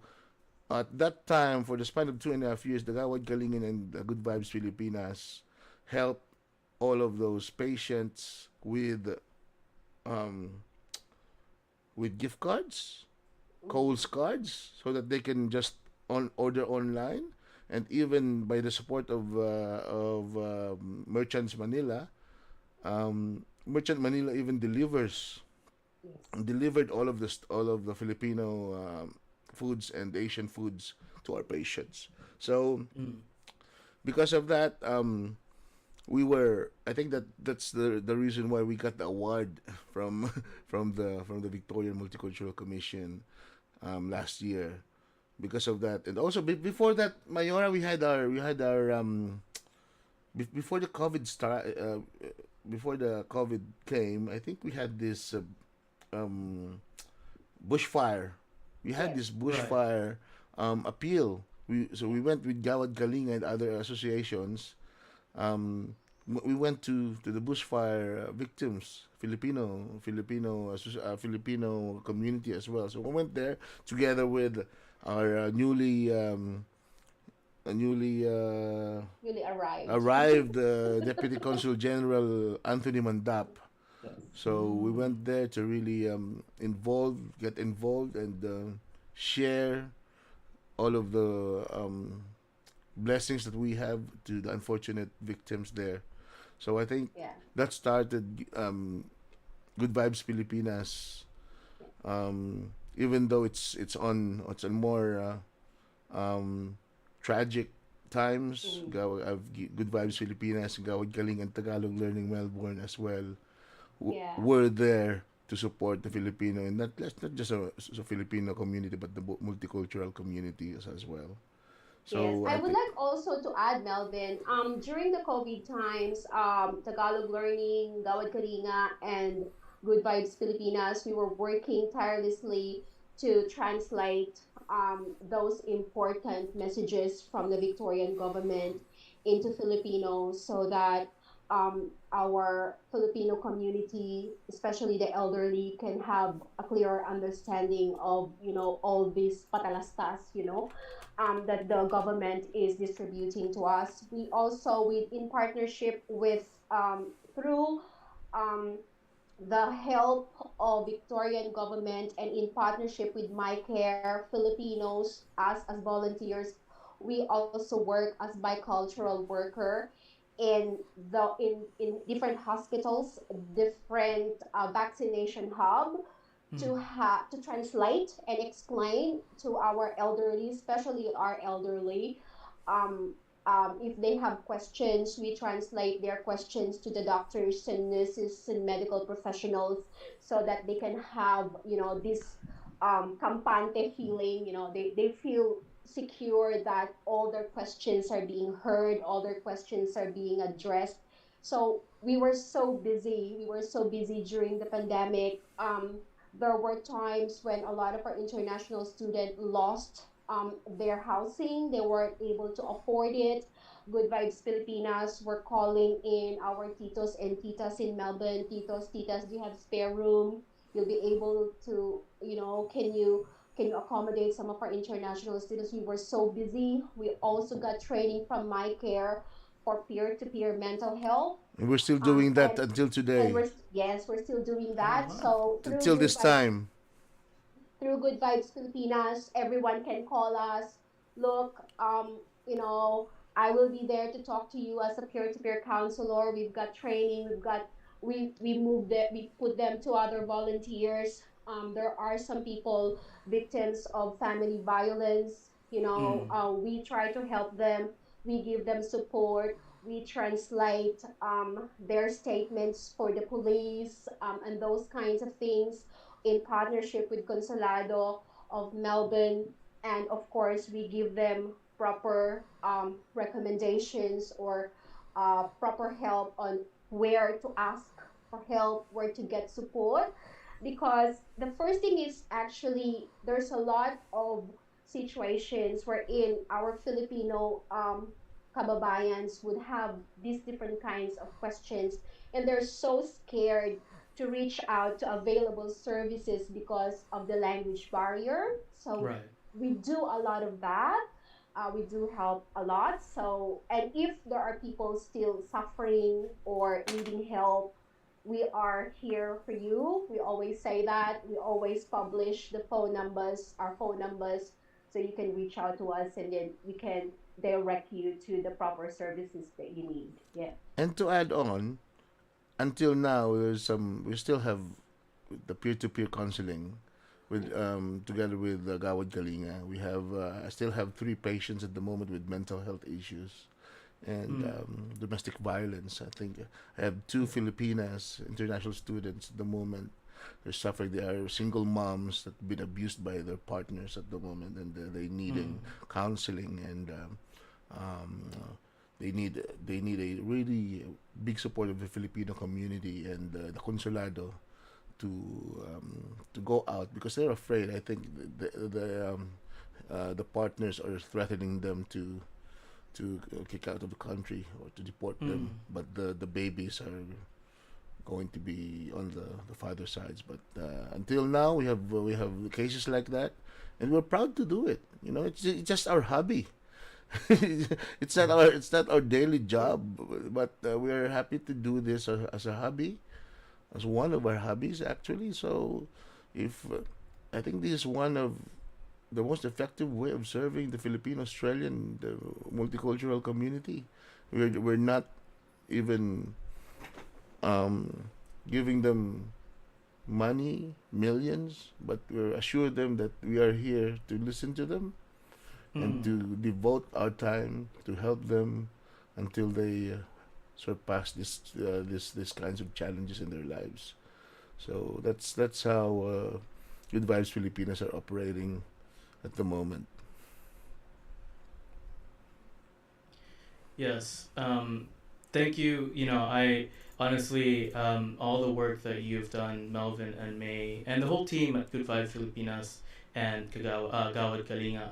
at that time, for the span of 2.5 years, the Gawad Kalinga and the Good Vibes Filipinas helped all of those patients um, with gift cards, Mm. Kohl's cards, so that they can just order online, and even by the support of Merchants Manila, Merchant Manila even Yes. delivered all of the Filipino foods and Asian foods to our patients. So Mm. because of that, we were. I think that's the reason why we got the award from from the Victorian Multicultural Commission last year because of that. And also before that, Mayora, we had our before the COVID before the COVID came. I think we had this um, bushfire. We had Yes. this Right. bushfire appeal. We Yeah. went with Gawad Kalinga and other associations. We went to the bushfire victims, Filipino community as well. So we went there together with our newly Really arrived. arrived Deputy Consul General Anthony Mandap. Yes. So we Mm. went there to really get involved, and share all of the blessings that we have to the unfortunate victims there. So I think Yeah. that started Good Vibes Pilipinas. Yeah. Even though it's on more um, tragic times, Mm. Good Vibes Pilipinas, Gawad Kaling and Tagalog Learning Melbourne as well Yeah. were there to support the Filipino, and not just a Filipino community, but the multicultural communities as well. Yes, So I I would think like also to add, Melvin, during the COVID times, Tagalog Learning, Gawad Kalinga, and Good Vibes Filipinas, we were working tirelessly to translate those important messages from the Victorian government into Filipino so that our Filipino community, especially the elderly, can have a clearer understanding of, all these patalastas, that the government is distributing to us. We also, with in partnership with through um, the help of Victorian government and in partnership with My Care Filipinos, us as volunteers, we also work as bicultural worker in different hospitals, different vaccination hub Mm. to translate and explain to our elderly, especially our elderly. Um, if they have questions, we translate their questions to the doctors and nurses and medical professionals so that they can have, this campante feeling. They feel secure that all their questions are being heard, all their questions are being addressed. So we were so busy. We were so busy during the pandemic. There were times when a lot of our international students lost their housing. They weren't able to afford it. Good Vibes Filipinas were calling in our titos and titas in Melbourne. Titos, titas, do you have spare room? You'll be able to, can you accommodate some of our international students? We were so busy. We also got training from my care for peer-to-peer mental health. And we're still Um, doing that and until and today, yes, we're still doing Oh that. wow. So till this time. through Good Vibes Filipinas, everyone can call us. Look, I will be there to talk to you as a peer-to-peer counselor. We've got training. We moved it. We put them to other volunteers. There are some people victims of family violence. Mm. We try to help them. We give them support. We translate their statements for the police and those kinds of things in partnership with Consulado of Melbourne. And of course, we give them proper recommendations or proper help on where to ask for help, where to get support. Because the first thing is actually there's a lot of situations wherein our Filipino kababayans would have these different kinds of questions and they're so scared to reach out to available services because of the language barrier. So Right. we do a lot of that. We do help a lot. So, and if there are people still suffering or needing help, we are here for you. We always say that. We always publish the phone numbers, our phone numbers, so you can reach out to us and then we can direct you to the proper services that you need. Yeah. And to add on, until now, we still have the peer-to-peer counseling with together with Gawad Kalinga. I still have three patients at the moment with mental health issues and Mm. domestic violence. I think I have two Filipinas international students at the moment. They're suffering. They are single moms that have been abused by their partners at the moment, and they Mm. needing counseling and um, they need a really big support of the Filipino community and the consulado to go out because they're afraid. I think the partners are threatening them to kick out of the country or to deport Mm. them, but the babies are going to be on the father sides. But until now, we have cases like that, and we're proud to do it. You know, it's just our hobby. It's not our daily job, but we are happy to do this as a hobby, as one of our hobbies actually. So, if I think this is one of the most effective way of serving the Filipino Australian the multicultural community. We're not even um, giving them money, millions, but we assure them that we are here to listen to them and Mm. to devote our time to help them until they surpass this kinds of challenges in their lives. So that's how Good Vibes Filipinas are operating at the moment. Yes. Thank you. I honestly, all the work that you've done, Melvin and May, and the whole team at Good Vibe Filipinas and Gawad Kalinga,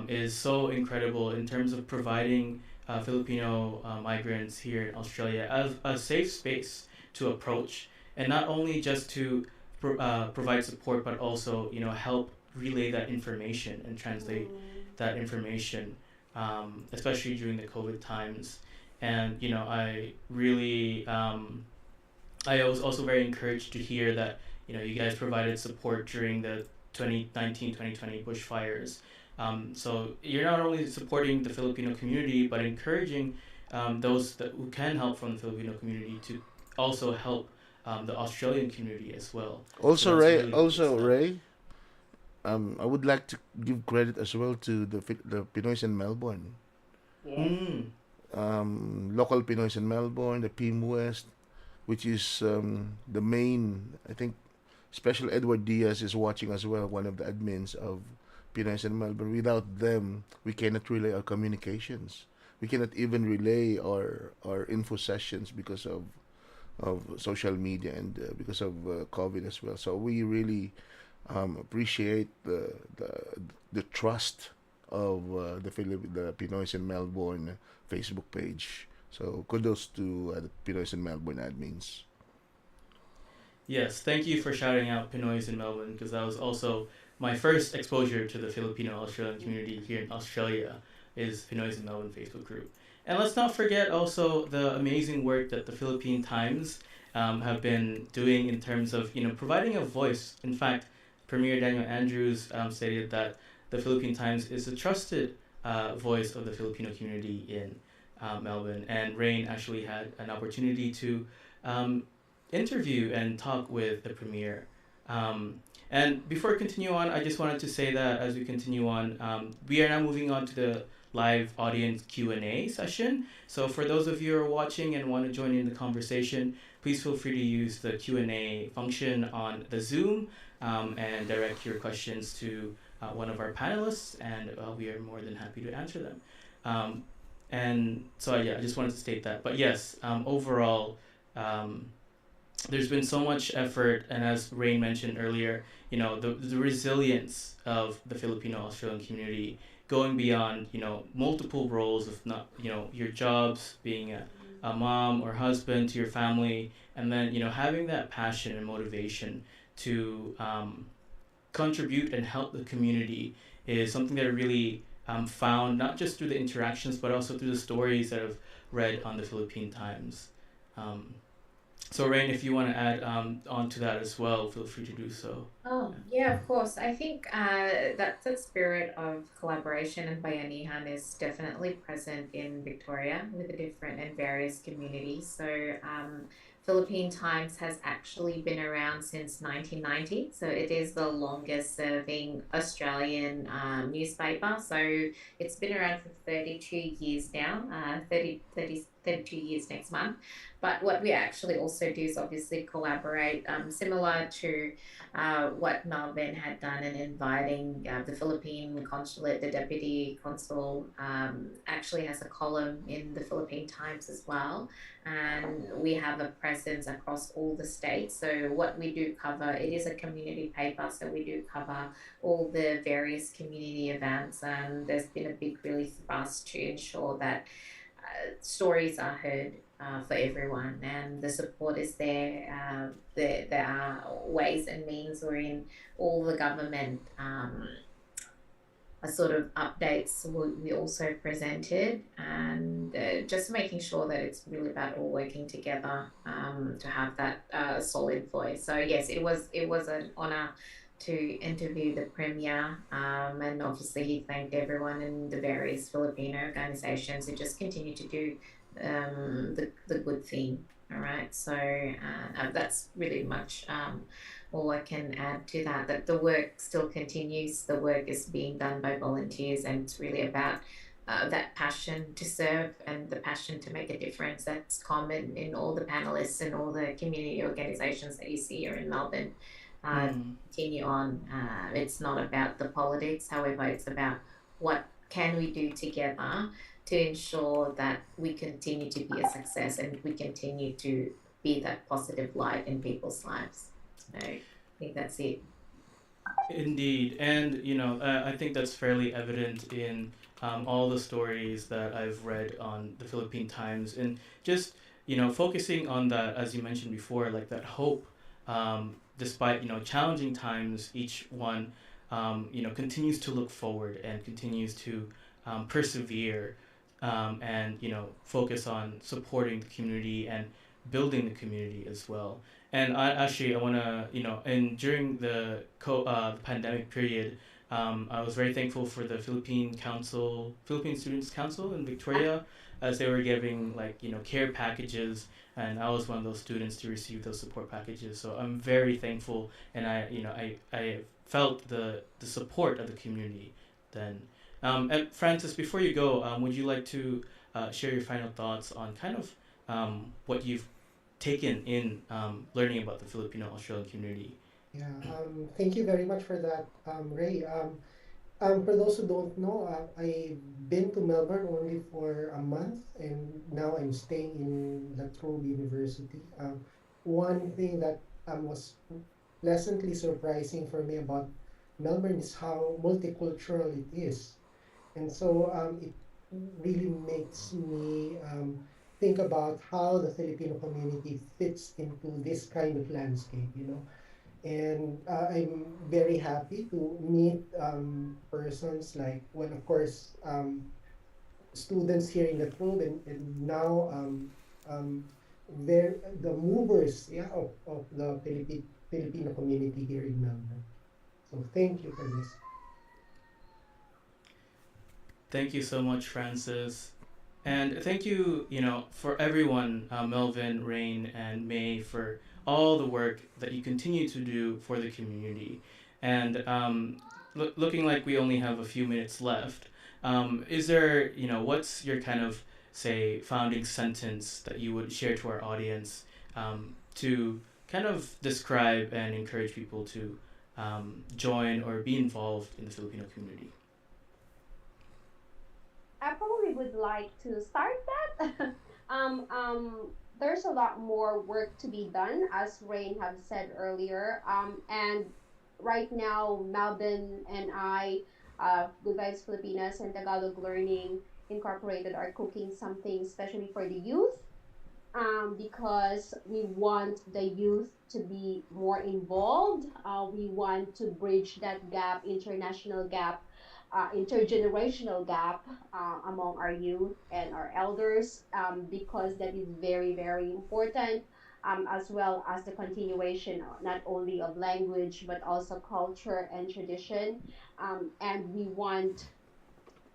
is so incredible in terms of providing Filipino migrants here in Australia as a safe space to approach, and not only just to provide support, but also help relay that information and translate Mm. that information, especially during the COVID times. And I really, I was also very encouraged to hear that you guys provided support during the 2019-2020 bushfires. So you're not only supporting the Filipino community, but encouraging those who can help from the Filipino community to also help the Australian community as well. So Also, that's Ray. really great Also, stuff. Ray. I would like to give credit as well to the Pinoys in Melbourne, Yes. Mm. local Pinoys in Melbourne, the Pim West, which is the main. I think Special Edward Diaz is watching as well, one of the admins of Pinoys in Melbourne. Without them, we cannot relay our communications. We cannot even relay our info sessions because of social media and because of COVID as well. So we really appreciate the trust of the Pinoys in Melbourne Facebook page. So kudos to the Pinoys in Melbourne admins. Yes, thank you for shouting out Pinoys in Melbourne because that was also my first exposure to the Filipino Australian community here in Australia is Pinoys in Melbourne Facebook group. And let's not forget also the amazing work that the Philippine Times have been doing in terms of providing a voice. In fact, Premier Daniel Andrews stated that the Philippine Times is a trusted voice of the Filipino community in Melbourne, and Rain actually had an opportunity to um, interview and talk with the premier. And before I continue on, I just wanted to say that as we continue on, we are now moving on to the live audience Q&A session. So for those of you who are watching and want to join in the conversation, please feel free to use the Q&A function on the Zoom and direct your questions to one of our panelists, and we are more than happy to answer them. Um, and so yeah, I just wanted to state that. But yes, overall, um, there's been so much effort, and as Rain mentioned earlier, the resilience of the Filipino Australian community going beyond multiple roles of not your jobs, being a mom or husband to your family, and then having that passion and motivation to contribute and help the community is something that I really found not just through the interactions but also through the stories that I've read on the Philippine Times. Um, so, Rain, if you want to add on to that as well, feel free to do so. Oh, yeah, of course. I think that the spirit of collaboration and bayanihan is definitely present in Victoria with the different and various communities. So, Philippine Times has actually been around since 1990. So, it is the longest serving Australian newspaper. So, it's been around for 32 years now, 32 years next month. But what we actually also do is obviously collaborate, similar to what Melbourne had done in inviting the Philippine consulate, the deputy consul, actually has a column in the Philippine Times as well. And we have a presence across all the states. So, what we do cover, it is a community paper. So, we do cover all the various community events. And there's been a big, really thrust to ensure that stories are heard for everyone, and the support is there. There are ways and means wherein all the government sort of updates we also presented, and just making sure that it's really about all working together to have that solid voice. So yes, it was an honor to interview the premier, and obviously he thanked everyone in the various Filipino organizations who just continue to do the good thing. All right, so that's really much all I can add to that. That the work still continues. The work is being done by volunteers, and it's really about that passion to serve and the passion to make a difference. That's common in all the panelists and all the community organizations that you see here in Melbourne. Mm, Continue on. It's not about the politics, however, it's about what can we do together to ensure that we continue to be a success and we continue to be that positive light in people's lives. So I think that's it. indeed, and I think that's fairly evident in all the stories that I've read on the Philippine Times, and just focusing on that, as you mentioned before, like that hope, despite challenging times, each one continues to look forward and continues to persevere, and focus on supporting the community and building the community as well. And I want to and during the pandemic period, I was very thankful for the Philippine Students Council in Victoria, as they were giving like care packages, and I was one of those students to receive those support packages. So I'm very thankful, and I felt the support of the community then. And Francis, before you go, would you like to share your final thoughts on kind of what you've taken in learning about the Filipino Australian community? Yeah, thank you very much for that, Ray. For those who don't know, I've been to Melbourne only for a month, and now I'm staying in La Trobe University. One thing that was pleasantly surprising for me about Melbourne is how multicultural it is. And so it really makes me think about how the Filipino community fits into this kind of landscape, you know. And I'm very happy to meet persons like, well, of course, students here in the club, and now the movers, yeah, of the Filipino community here in Melbourne. So thank you for this. Thank you so much, Francis. And thank you, for everyone, Melvin, Rain, and May, for all the work that you continue to do for the community. And looking like we only have a few minutes left, is there, what's your kind of, say, founding sentence that you would share to our audience to kind of describe and encourage people to join or be involved in the Filipino community? I probably would like to start that. There's a lot more work to be done, as Rain have said earlier. And right now, Melvin and I, Good Vibes Filipinas and Tagalog Learning Incorporated, are cooking something especially for the youth, because we want the youth to be more involved. We want to bridge that gap, international gap, intergenerational gap among our youth and our elders, because that is very, very important, as well as the continuation not only of language but also culture and tradition. And we want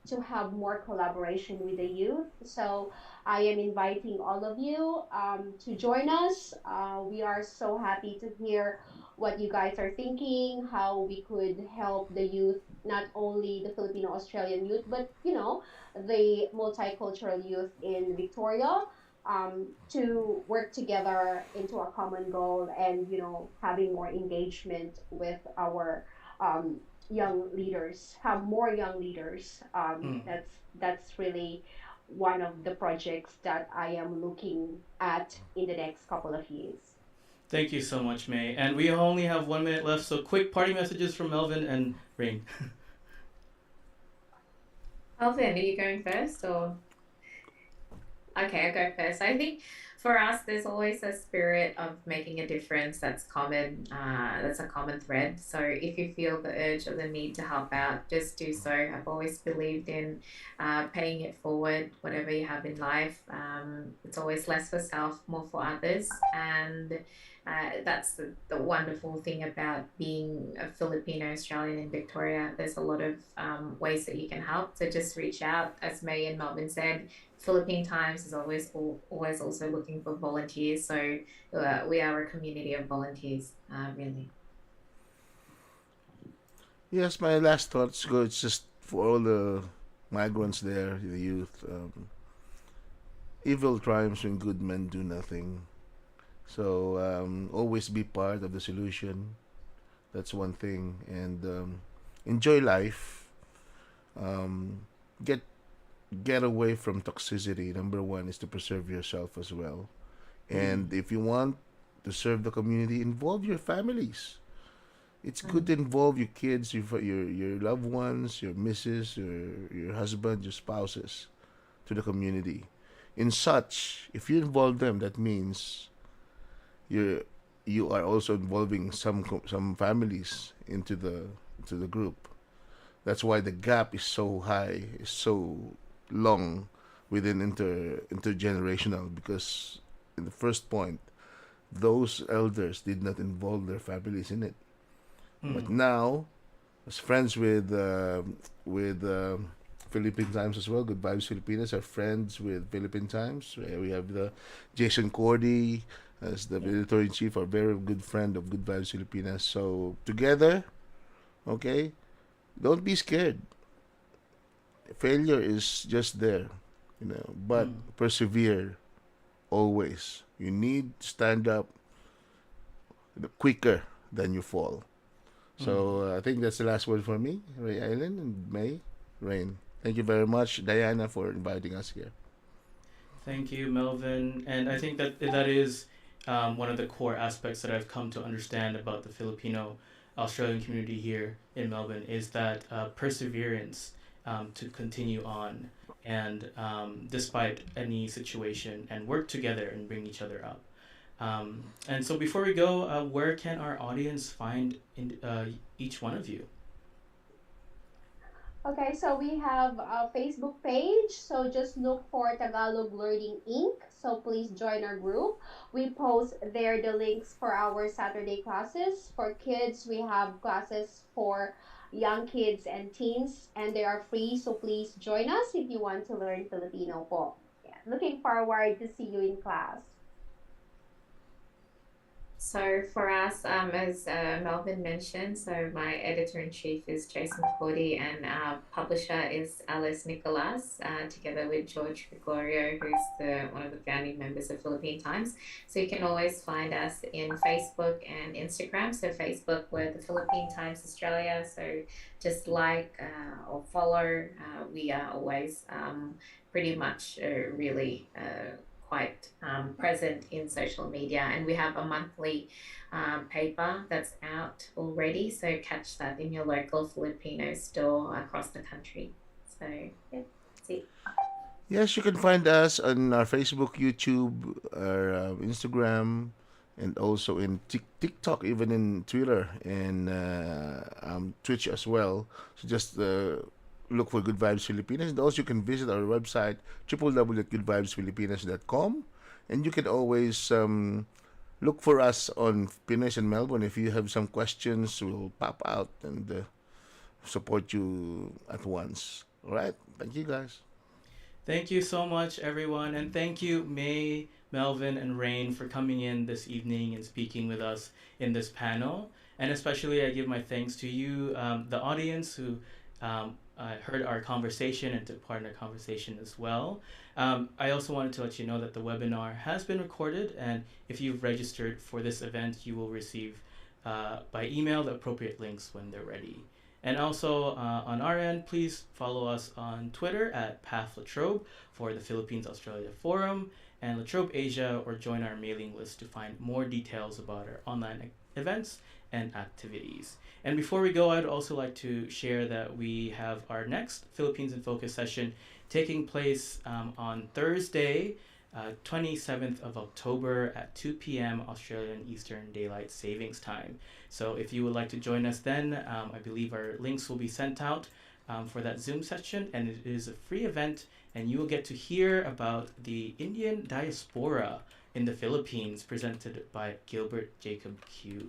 to have more collaboration with the youth. So I am inviting all of you to join us. We are so happy to hear what you guys are thinking, how we could help the youth, not only the Filipino Australian youth, but the multicultural youth in Victoria, to work together into a common goal, and having more engagement with our um, young leaders, have more young leaders. Mm. That's really one of the projects that I am looking at in the next couple of years. Thank you so much, May. And we only have 1 minute left, so quick party messages from Melvin and Rain. Alvin, are you going first or? Okay, I'll go first. I think for us, there's always a spirit of making a difference that's common. That's a common thread. So if you feel the urge or the need to help out, just do so. I've always believed in paying it forward, whatever you have in life. It's always less for self, more for others, and that's the wonderful thing about being a Filipino Australian in Victoria. There's a lot of ways that you can help. So just reach out, as May and Melvin said. Philippine Times is always also looking for volunteers. So we are a community of volunteers, really. Yes, my last thoughts go. It's just for all the migrants there, the youth. Evil triumphs when good men do nothing. So always be part of the solution. That's one thing, and enjoy life. Um, get get away from toxicity. Number one is to preserve yourself as well. Mm. And if you want to serve the community, involve your families. It's good Mm. to involve your kids, your loved ones, your missus, your husband, your spouses to the community. In such, if you involve them, that means you're you are also involving some families into the group. That's why the gap is so high, is so long within intergenerational, because in the first point, those elders did not involve their families in it. But Mm. now, as friends with Philippine Times as well, Good Vibes Filipinas are friends with Philippine Times. We have the Jason Cordy as the editor in chief, our very good friend of Good Vibes Filipinas. So together, okay, don't be scared. Failure is just there, but Mm. persevere always. You need to stand up quicker than you fall. Mm. So I think that's the last word for me, Ray Island and May, Rain. Thank you very much, Diana, for inviting us here. Thank you, Melvin. And I think that that is one of the core aspects that I've come to understand about the Filipino Australian community here in Melbourne is that perseverance to continue on and despite any situation and work together and bring each other up. And so before we go, where can our audience find each one of you? Okay, so we have a Facebook page. So just look for Tagalog Learning Inc. So please join our group. We post there the links for our Saturday classes. For kids, we have classes for young kids and teens, and they are free. So please join us if you want to learn Filipino po. Yeah, looking forward to see you in class. So for us, as Melvin mentioned, so my editor in chief is Jason Cordy, and our publisher is Alice Nicolas, together with George Gregorio, who's one of the founding members of Philippine Times. So you can always find us in Facebook and Instagram. So Facebook, we're the Philippine Times Australia. So just like or follow. We are always pretty much really. Quite present in social media, and we have a monthly paper that's out already, so catch that in your local Filipino store across the country. So yeah, that's it. Yes, you can find us on our Facebook, YouTube, our Instagram, and also in TikTok, even in Twitter and Twitch as well. So just look for Good Vibes Filipinas. And also, you can visit our website, www.goodvibesfilipinas.com. And you can always look for us on Pinoys in Melbourne. If you have some questions, we'll pop out and support you at once. All right. Thank you, guys. Thank you so much, everyone. And thank you, May, Melvin, and Rain, for coming in this evening and speaking with us in this panel. And especially, I give my thanks to you, the audience, who heard our conversation and took part in our conversation as well. I also wanted to let you know that the webinar has been recorded, and if you've registered for this event, you will receive by email the appropriate links when they're ready. And also on our end, please follow us on Twitter at Path Latrobe for the Philippines Australia Forum and Latrobe Asia, or join our mailing list to find more details about our online events and activities. And before we go, I'd also like to share that we have our next Philippines in Focus session taking place on Thursday, 27th of October at 2 p.m. Australian Eastern Daylight Savings Time. So if you would like to join us then, I believe our links will be sent out for that Zoom session, and it is a free event, and you will get to hear about the Indian diaspora in the Philippines presented by Gilbert Jacob Q.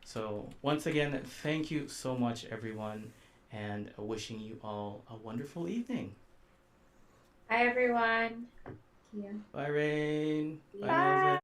So once again, thank you so much, everyone, and wishing you all a wonderful evening. Hi everyone. Yeah. Bye, Rain. Bye, Bye. Melvin.